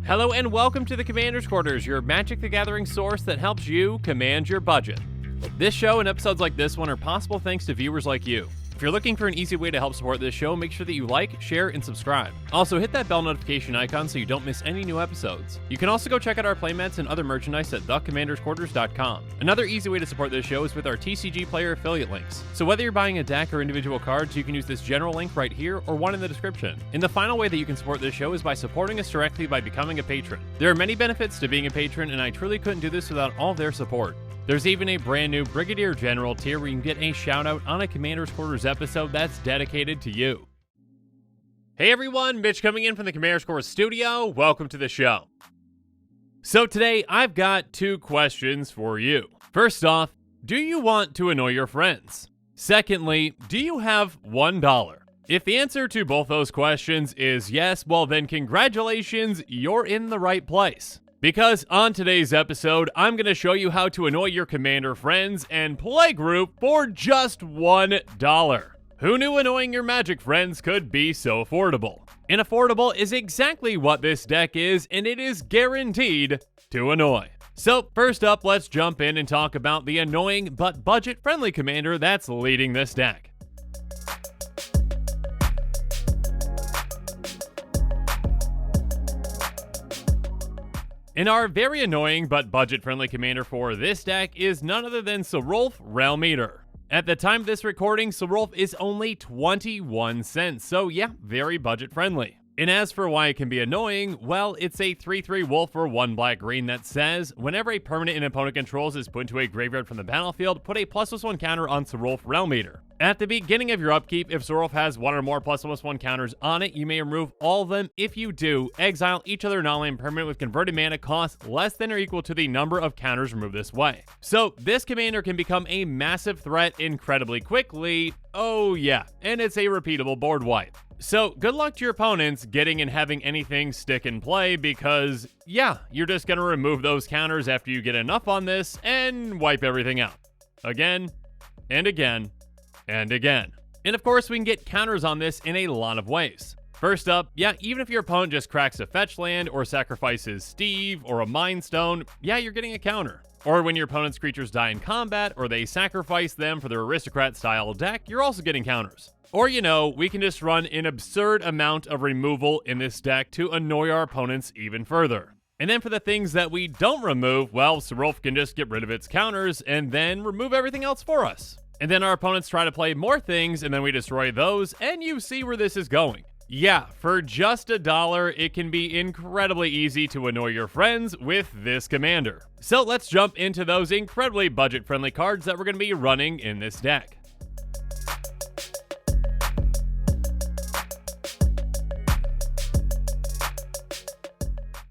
Hello and welcome to the Commander's Quarters, your Magic the Gathering source that helps you command your budget. This show and episodes like this one are possible thanks to viewers like you. If you're looking for an easy way to help support this show, make sure that you like, share, and subscribe. Also, hit that bell notification icon so you don't miss any new episodes. You can also go check out our playmats and other merchandise at thecommandersquarters.com. Another easy way to support this show is with our TCG player affiliate links. So whether you're buying a deck or individual cards, you can use this general link right here or one in the description. And the final way that you can support this show is by supporting us directly by becoming a patron. There are many benefits to being a patron, and I truly couldn't do this without all their support. There's even a brand new Brigadier General tier where you can get a shout out on a Commander's Quarters episode that's dedicated to you. Hey everyone, Mitch coming in from the Commander's Quarters studio. Welcome to the show. So today I've got two questions for you. First off, do you want to annoy your friends? Secondly, do you have $1? If the answer to both those questions is yes, well then congratulations, you're in the right place. Because on today's episode, I'm going to show you how to annoy your commander friends and playgroup for just $1. Who knew annoying your Magic friends could be so affordable? And affordable is exactly what this deck is, and it is guaranteed to annoy. So first up, let's jump in and talk about the annoying but budget-friendly commander that's leading this deck. And our very annoying but budget-friendly commander for this deck is none other than Serulf Realm Eater. At the time of this recording, Serulf is only 21 cents, so yeah, very budget-friendly. And as for why it can be annoying, well, it's a 3/3 wolf for 1 black-green that says, whenever a permanent an opponent controls is put into a graveyard from the battlefield, put a ++1 counter on Serulf Realm Eater. At the beginning of your upkeep, if Serulf has 1 or more ++1 counters on it, you may remove all of them. If you do, exile each other non-land permanent with converted mana cost less than or equal to the number of counters removed this way. So this commander can become a massive threat incredibly quickly. Oh yeah, and it's a repeatable board wipe. So good luck to your opponents getting and having anything stick and play because, yeah, you're just going to remove those counters after you get enough on this and wipe everything out. Again, and again, and again. And of course, we can get counters on this in a lot of ways. First up, yeah, even if your opponent just cracks a fetch land or sacrifices Steve or a Mind Stone, yeah, you're getting a counter. Or when your opponent's creatures die in combat or they sacrifice them for their aristocrat-style deck, you're also getting counters. Or, you know, we can just run an absurd amount of removal in this deck to annoy our opponents even further. And then for the things that we don't remove, well, Serulf can just get rid of its counters and then remove everything else for us. And then our opponents try to play more things and then we destroy those, and you see where this is going. Yeah, for just $1, it can be incredibly easy to annoy your friends with this commander. So let's jump into those incredibly budget-friendly cards that we're going to be running in this deck.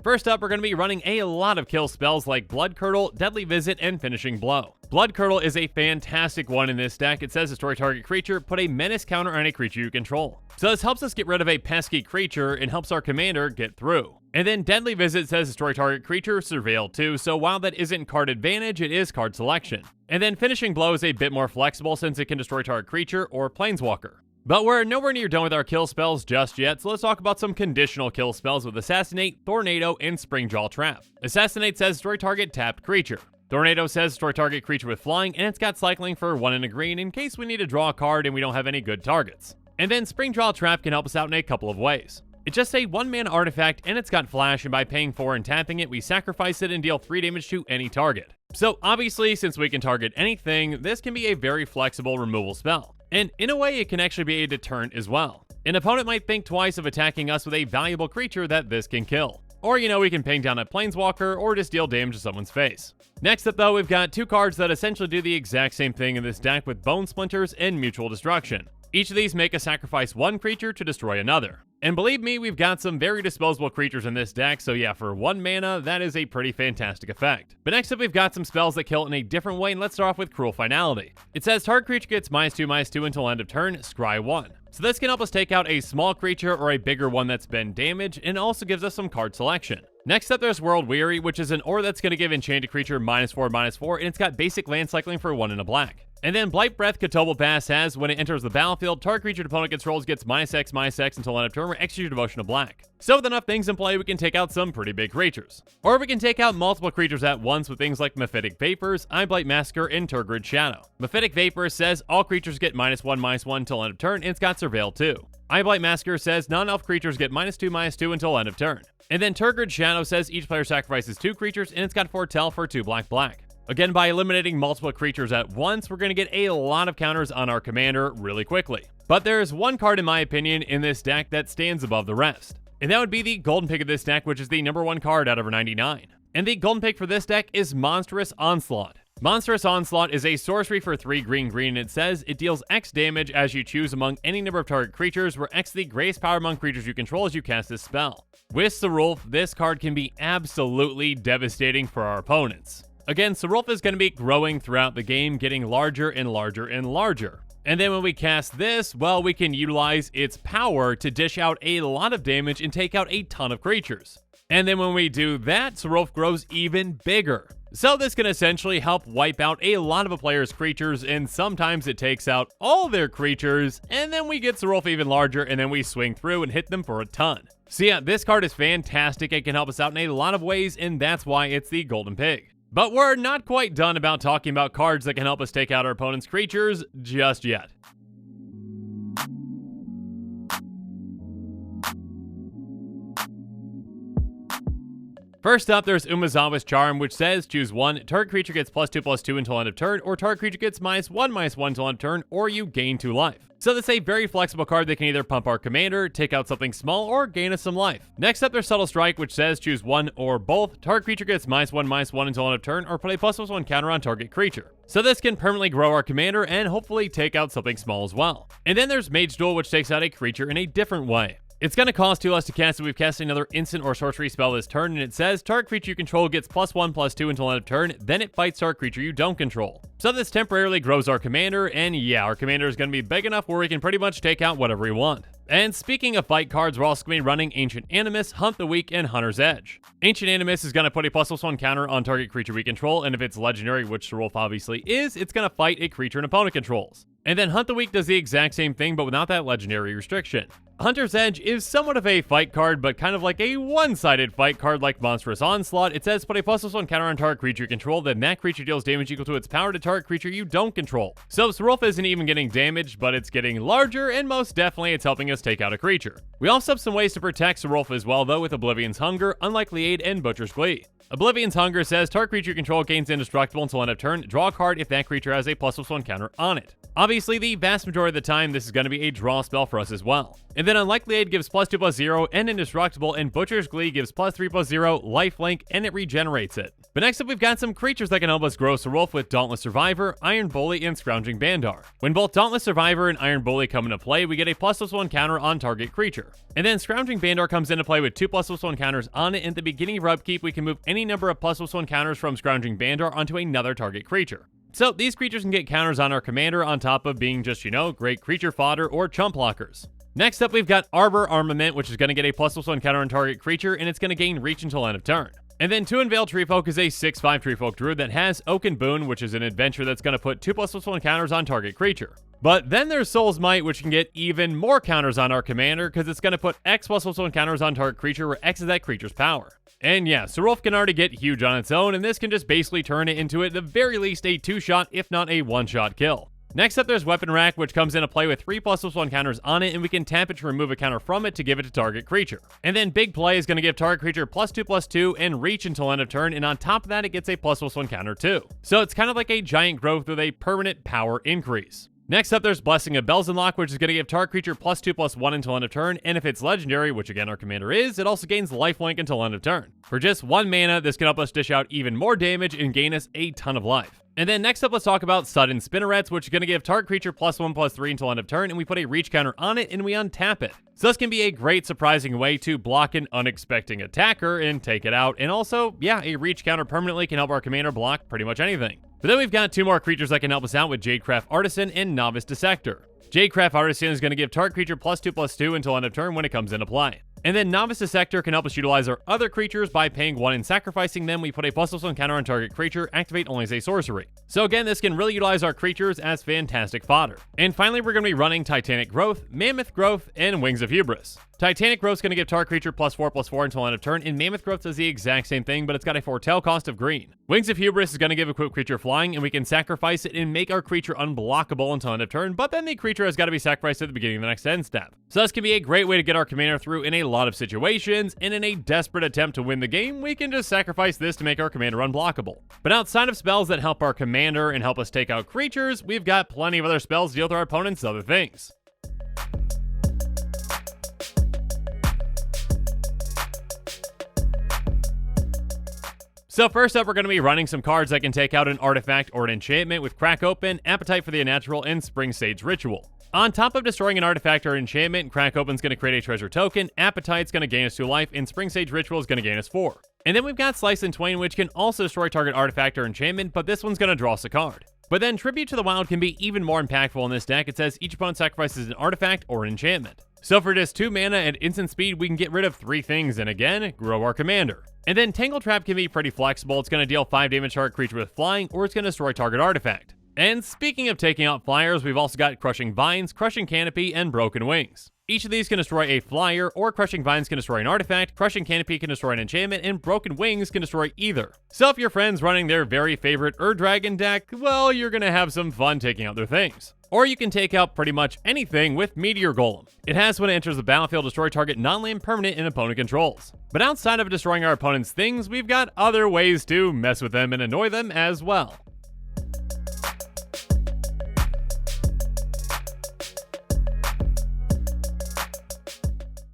First up, we're going to be running a lot of kill spells like Blood Curdle, Deadly Visit, and Finishing Blow. Blood Curdle is a fantastic one in this deck. It says destroy target creature, put a menace counter on a creature you control. So this helps us get rid of a pesky creature and helps our commander get through. And then Deadly Visit says destroy target creature, surveil too, so while that isn't card advantage, it is card selection. And then Finishing Blow is a bit more flexible since it can destroy target creature or planeswalker. But we're nowhere near done with our kill spells just yet, so let's talk about some conditional kill spells with Assassinate, Tornado, and Springjaw Trap. Assassinate says destroy target tapped creature. Tornado says destroy target creature with flying, and it's got cycling for 1 and a green in case we need to draw a card and we don't have any good targets. And then Springjaw Trap can help us out in a couple of ways. It's just a 1-mana artifact and it's got flash, and by paying 4 and tapping it, we sacrifice it and deal 3 damage to any target. So obviously, since we can target anything, this can be a very flexible removal spell. And in a way, it can actually be a deterrent as well. An opponent might think twice of attacking us with a valuable creature that this can kill. Or, you know, we can ping down a planeswalker or just deal damage to someone's face. Next up though, we've got 2 cards that essentially do the exact same thing in this deck with Bone Splinters and Mutual Destruction. Each of these make us sacrifice 1 creature to destroy another. And believe me, we've got some very disposable creatures in this deck, so yeah, for 1 mana, that is a pretty fantastic effect. But next up, we've got some spells that kill in a different way, and let's start off with Cruel Finality. It says target creature gets -2/-2 until end of turn, scry 1. So this can help us take out a small creature or a bigger one that's been damaged, and also gives us some card selection. Next up, there's World Weary, which is an aura that's going to give enchanted creature -4/-4, and it's got basic land cycling for 1 and a black. And then Blight Breath Katobo Pass has, when it enters the battlefield, target creature your opponent controls gets -X/-X until end of turn, or X your devotion to black. So with enough things in play, we can take out some pretty big creatures. Or we can take out multiple creatures at once with things like Mephitic Vapors, Eyeblight Massacre, and Turgid Shadow. Mephitic Vapors says all creatures get -1/-1 until end of turn, and it's got Surveil too. Eyeblight Massacre says non-elf creatures get -2/-2 until end of turn. And then Turgid Shadow says each player sacrifices 2 creatures, and it's got Foretell for 2 black. Again, by eliminating multiple creatures at once, we're going to get a lot of counters on our commander really quickly. But there is one card, in my opinion, in this deck that stands above the rest. And that would be the golden pick of this deck, which is the #1 card out of our 99. And the golden pick for this deck is Monstrous Onslaught. Monstrous Onslaught is a sorcery for 3 green, and it says it deals X damage as you choose among any number of target creatures, where X is the greatest power among creatures you control as you cast this spell. With Serulf, this card can be absolutely devastating for our opponents. Again, Serulf is going to be growing throughout the game, getting larger and larger and larger. And then when we cast this, well, we can utilize its power to dish out a lot of damage and take out a ton of creatures. And then when we do that, Serulf grows even bigger. So this can essentially help wipe out a lot of a player's creatures, and sometimes it takes out all their creatures, and then we get Serulf even larger, and then we swing through and hit them for a ton. So yeah, this card is fantastic. It can help us out in a lot of ways, and that's why it's the golden pig. But we're not quite done about talking about cards that can help us take out our opponent's creatures just yet. First up, there's Umezawa's Charm, which says choose one, target creature gets +2/+2 until end of turn, or target creature gets -1/-1 until end of turn, or you gain 2 life. So this is a very flexible card that can either pump our commander, take out something small, or gain us some life. Next up, there's Subtle Strike, which says choose one or both, target creature gets -1/-1 until end of turn, or put a +1/+1 counter on target creature. So this can permanently grow our commander and hopefully take out something small as well. And then there's Mage Duel, which takes out a creature in a different way. It's going to cost 2 less to cast it. We've cast another instant or sorcery spell this turn, and it says target creature you control gets +1/+2 until end of turn, then it fights target creature you don't control. So this temporarily grows our commander, and yeah, our commander is going to be big enough where we can pretty much take out whatever we want. And speaking of fight cards, we're also going to be running Ancient Animus, Hunt the Weak, and Hunter's Edge. Ancient Animus is going to put a +1/+1 counter on target creature we control, and if it's legendary, which Serulf obviously is, it's going to fight a creature an opponent controls. And then Hunt the Weak does the exact same thing, but without that legendary restriction. Hunter's Edge is somewhat of a fight card, but kind of like a one-sided fight card like Monstrous Onslaught. It says put a +1/+1 counter on target creature you control, then that creature deals damage equal to its power to target creature you don't control. So Serulf isn't even getting damaged, but it's getting larger, and most definitely it's helping us take out a creature. We also have some ways to protect Serulf as well, though, with Oblivion's Hunger, Unlikely Aid, and Butcher's Glee. Oblivion's Hunger says target creature you control gains indestructible until end of turn. Draw a card if that creature has a +1/+1 counter on it. Obviously, the vast majority of the time, this is going to be a draw spell for us as well. And then Unlikely Aid gives +2/+0 and indestructible, and Butcher's Glee gives +3/+0, lifelink, and it regenerates it. But next up, we've got some creatures that can help us grow Serulf with Dauntless Survivor, Iron Bully, and Scrounging Bandar. When both Dauntless Survivor and Iron Bully come into play, we get a +1/+1 counter on target creature. And then Scrounging Bandar comes into play with 2 +1/+1 counters on it, and at the beginning of our upkeep, we can move any number of +1/+1 counters from Scrounging Bandar onto another target creature. So these creatures can get counters on our commander on top of being just, great creature fodder or chump blockers. Next up, we've got Arbor Armament, which is going to get a +1/+1 counter on target creature, and it's going to gain reach until end of turn. And then Two Unveiled Treefolk is a 6/5 Treefolk Druid that has Oaken Boon, which is an adventure that's going to put 2 +1/+1 counters on target creature. But then there's Soul's Might, which can get even more counters on our commander, because it's going to put X +1/+1 counters on target creature, where X is that creature's power. And yeah, Serulf can already get huge on its own, and this can just basically turn it into, at the very least, a 2-shot, if not a 1-shot kill. Next up, there's Weapon Rack, which comes into play with 3 +1/+1 counters on it, and we can tap it to remove a counter from it to give it to target creature. And then Big Play is going to give target creature +2/+2 and reach until end of turn, and on top of that, it gets a +1/+1 counter too. So it's kind of like a giant growth with a permanent power increase. Next up, there's Blessing of Belzenlock, which is going to give target creature +2/+1 until end of turn, and if it's legendary, which again our commander is, it also gains lifelink until end of turn. For just 1 mana, this can help us dish out even more damage and gain us a ton of life. And then next up, let's talk about Sudden Spinnerets, which is going to give target creature +1/+3 until end of turn, and we put a reach counter on it and we untap it. So this can be a great surprising way to block an unexpected attacker and take it out, and also, yeah, a reach counter permanently can help our commander block pretty much anything. But then we've got 2 more creatures that can help us out with Jadecraft Artisan and Novice Dissector. Jadecraft Artisan is going to give target creature +2/+2 until end of turn when it comes into play. And then Novice Dissector can help us utilize our other creatures by paying 1 and sacrificing them. We put a +1 counter on target creature, activate only as a sorcery. So again, this can really utilize our creatures as fantastic fodder. And finally, we're going to be running Titanic Growth, Mammoth Growth, and Wings of Hubris. Titanic Growth is going to give target creature +4/+4 until end of turn, and Mammoth Growth does the exact same thing, but it's got a foretell cost of green. Wings of Hubris is going to give equipped creature flying, and we can sacrifice it and make our creature unblockable until end of turn, but then the creature has got to be sacrificed at the beginning of the next end step. So this can be a great way to get our commander through in a lot of situations, and in a desperate attempt to win the game, we can just sacrifice this to make our commander unblockable. But outside of spells that help our commander and help us take out creatures, we've got plenty of other spells to deal with our opponent's other things. So first up, we're going to be running some cards that can take out an artifact or an enchantment with Crack Open, Appetite for the Unnatural, and Spring Sage Ritual. On top of destroying an artifact or enchantment, Crack Open's going to create a treasure token, Appetite's going to gain us 2 life, and Spring Sage Ritual is going to gain us 4. And then we've got Slice and Twain, which can also destroy target artifact or enchantment, but this one's going to draw us a card. But then Tribute to the Wild can be even more impactful in this deck. It says each opponent sacrifices an artifact or an enchantment. So for just 2 mana and instant speed, we can get rid of 3 things and again, grow our commander. And then Tangle Trap can be pretty flexible. It's going to deal 5 damage to target creature with flying, or it's going to destroy target artifact. And speaking of taking out flyers, we've also got Crushing Vines, Crushing Canopy, and Broken Wings. Each of these can destroy a flyer, or Crushing Vines can destroy an artifact, Crushing Canopy can destroy an enchantment, and Broken Wings can destroy either. So if your friend's running their very favorite Dragon deck, well, you're going to have some fun taking out their things. Or you can take out pretty much anything with Meteor Golem. It has when it enters the battlefield, destroy target non-land permanent and opponent controls. But outside of destroying our opponent's things, we've got other ways to mess with them and annoy them as well.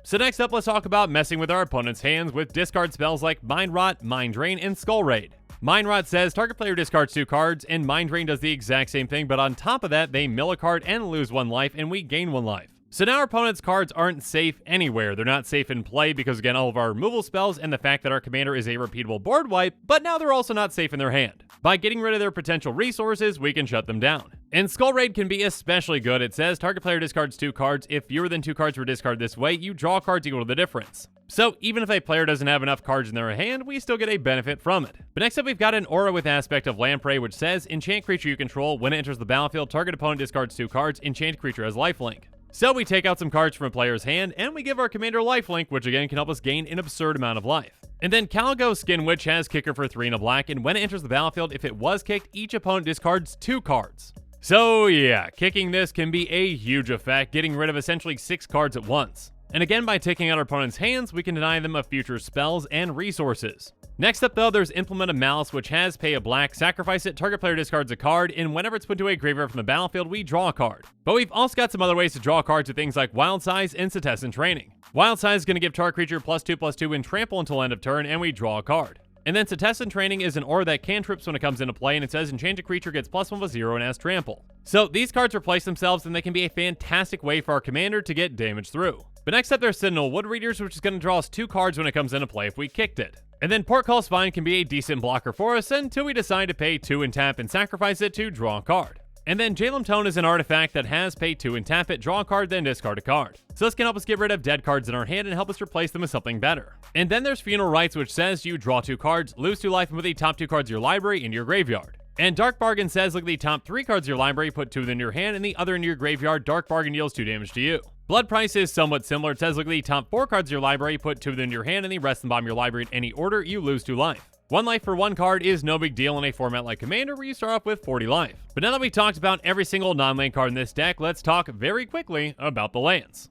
So next up, let's talk about messing with our opponent's hands with discard spells like Mind Rot, Mind Drain, and Skull Raid. Mind Rot says target player discards 2 cards, and Mind Drain does the exact same thing, but on top of that, they mill a card and lose 1 life, and we gain 1 life. So now our opponent's cards aren't safe anywhere. They're not safe in play because, again, all of our removal spells and the fact that our commander is a repeatable board wipe, but now they're also not safe in their hand. By getting rid of their potential resources, we can shut them down. And Skull Raid can be especially good. It says target player discards 2 cards. If fewer than 2 cards were discarded this way, you draw cards equal to the difference. So even if a player doesn't have enough cards in their hand, we still get a benefit from it. But next up, we've got an aura with aspect of Lamprey, which says enchant creature you control. When it enters the battlefield, target opponent discards 2 cards. Enchant creature has lifelink. So we take out some cards from a player's hand, and we give our commander lifelink, which again can help us gain an absurd amount of life. And then Calico Skin Witch has kicker for 3 and a black, and when it enters the battlefield, if it was kicked, each opponent discards 2 cards. So yeah, kicking this can be a huge effect, getting rid of essentially 6 cards at once. And again, by taking out our opponent's hands, we can deny them of future spells and resources. Next up though, there's Implement of Malice, which has pay a black, sacrifice it, target player discards a card, and whenever it's put to a graveyard from the battlefield, we draw a card. But we've also got some other ways to draw cards with things like Wild Size and Setessan Training. Wild Size is going to give target creature +2/+2 and trample until end of turn, and we draw a card. And then Setessan Training is an aura that cantrips when it comes into play, and it says enchanted creature gets +1/+0 and has trample. So these cards replace themselves, and they can be a fantastic way for our commander to get damage through. But next up, there's Sentinel Wood Readers, which is going to draw us 2 cards when it comes into play if we kicked it. And then Portcullis Vine can be a decent blocker for us until we decide to pay 2 and tap and sacrifice it to draw a card. And then Jalem Tone is an artifact that has pay 2 and tap it, draw a card, then discard a card. So this can help us get rid of dead cards in our hand and help us replace them with something better. And then there's Funeral Rites, which says you draw 2 cards, lose 2 life, and put the top 2 cards of your library into your graveyard. And Dark Bargain says look at the top 3 cards of your library, put 2 in your hand, and the other in your graveyard. Dark Bargain deals 2 damage to you. Blood Price is somewhat similar. It says look at the top 4 cards of your library, put 2 in your hand, and the rest in the bottom of your library in any order. You lose 2 life. 1 life for 1 card is no big deal in a format like Commander, where you start off with 40 life. But now that we've talked about every single non-land card in this deck, let's talk very quickly about the lands.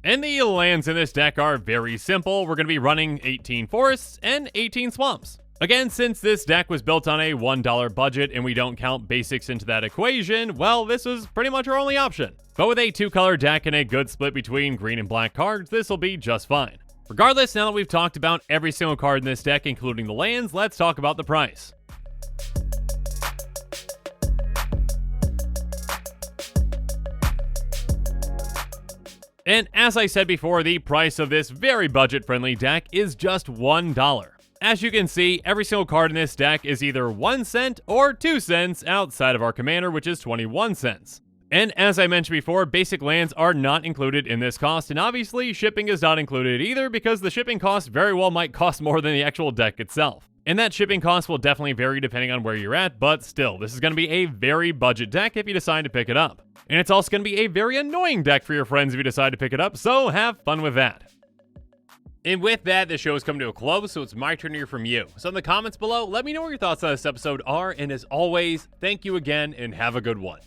And the lands in this deck are very simple. We're going to be running 18 forests and 18 swamps. Again, since this deck was built on a $1 budget and we don't count basics into that equation, well, this was pretty much our only option. But with a 2-color deck and a good split between green and black cards, this will be just fine. Regardless, now that we've talked about every single card in this deck, including the lands, let's talk about the price. And as I said before, the price of this very budget-friendly deck is just $1. As you can see, every single card in this deck is either 1 cent or 2 cents outside of our commander, which is 21 cents. And as I mentioned before, basic lands are not included in this cost, and obviously shipping is not included either because the shipping cost very well might cost more than the actual deck itself. And that shipping cost will definitely vary depending on where you're at, but still, this is going to be a very budget deck if you decide to pick it up. And it's also going to be a very annoying deck for your friends if you decide to pick it up, so have fun with that. And with that, the show has come to a close, so it's my turn to hear from you. So in the comments below, let me know what your thoughts on this episode are, and as always, thank you again, and have a good one.